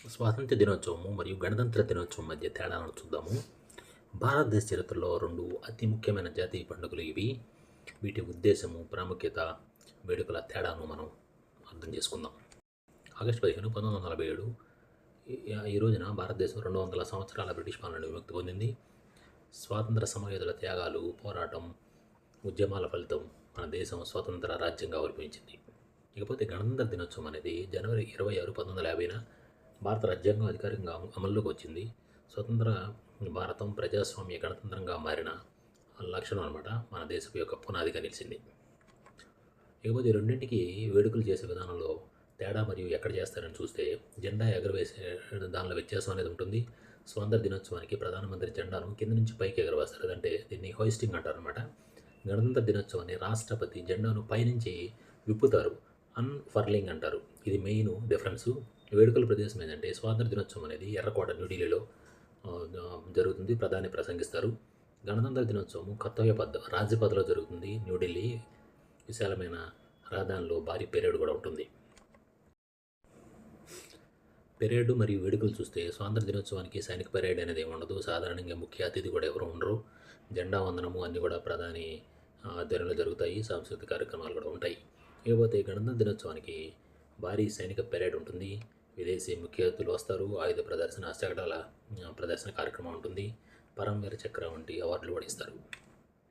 స్వాతంత్ర దినోత్సవము మరియు గణతంత్ర దినోత్సవం మధ్య తేడాలను చూద్దాము. భారతదేశ చరిత్రలో రెండు అతి ముఖ్యమైన జాతీయ పండుగలు ఇవి. వీటి ఉద్దేశము, ప్రాముఖ్యత, వేడుకల తేడాను మనం అర్థం చేసుకుందాం. ఆగస్టు 15, 1947 ఈ రోజున భారతదేశం 200 సంవత్సరాల బ్రిటిష్ పాలన విముక్తి పొందింది. స్వాతంత్ర సమరయోధుల త్యాగాలు, పోరాటం, ఉద్యమాల ఫలితం మన దేశం స్వతంత్ర రాజ్యంగా ఆవిర్భవించింది. ఇకపోతే గణతంత్ర దినోత్సవం అనేది జనవరి 26, 1950న భారత రాజ్యాంగం అధికారికంగా అమల్లోకి వచ్చింది. స్వతంత్ర భారతం ప్రజాస్వామ్య గణతంత్రంగా మారిన లక్షణం అనమాట. మన దేశం యొక్క పునాదిగా నిలిచింది. ఇకపోతే ఈ రెండింటికి వేడుకలు చేసే విధానంలో తేడా మరియు ఎక్కడ చేస్తారని చూస్తే, జెండా ఎగరవేసే దానిలో వ్యత్యాసం అనేది ఉంటుంది. స్వాతంత్ర దినోత్సవానికి ప్రధానమంత్రి జెండాను కింద నుంచి పైకి ఎగరవేస్తారు, అదంటే దీన్ని హోయిస్టింగ్ అంటారనమాట. గణతంత్ర దినోత్సవాన్ని రాష్ట్రపతి జెండాను పైనుంచి విప్పుతారు, అన్ఫర్లింగ్ అంటారు. ఇది మెయిన్ డిఫరెన్సు. వేడుకల ప్రదేశం ఏంటంటే, స్వాతంత్ర దినోత్సవం అనేది ఎర్రకోట న్యూఢిల్లీలో జరుగుతుంది, ప్రధాని ప్రసంగిస్తారు. గణతంత్ర దినోత్సవం రాజ్యపథలో జరుగుతుంది, న్యూఢిల్లీ. విశాలమైన రహదానిలో భారీ పెరేడ్ కూడా ఉంటుంది. పెరేడ్ మరియు వేడుకలు చూస్తే, స్వాతంత్ర దినోత్సవానికి సైనిక పెరేడ్ అనేది ఉండదు. సాధారణంగా ముఖ్య అతిథి కూడా ఎవరు ఉండరు. జెండా వందనము అన్నీ కూడా ప్రధాని ఆధ్వర్యంలో జరుగుతాయి. సాంస్కృతిక కార్యక్రమాలు కూడా ఉంటాయి. ఇకపోతే గణతంత్ర దినోత్సవానికి భారీ సైనిక పెరేడ్ ఉంటుంది. విదేశీ ముఖ్య అతిథులు వస్తారు. ఆయుధ ప్రదర్శన, అష్టకటాల ప్రదర్శన కార్యక్రమం ఉంటుంది. పరమవీర చక్ర వంటి అవార్డులు కూడా ఇస్తారు.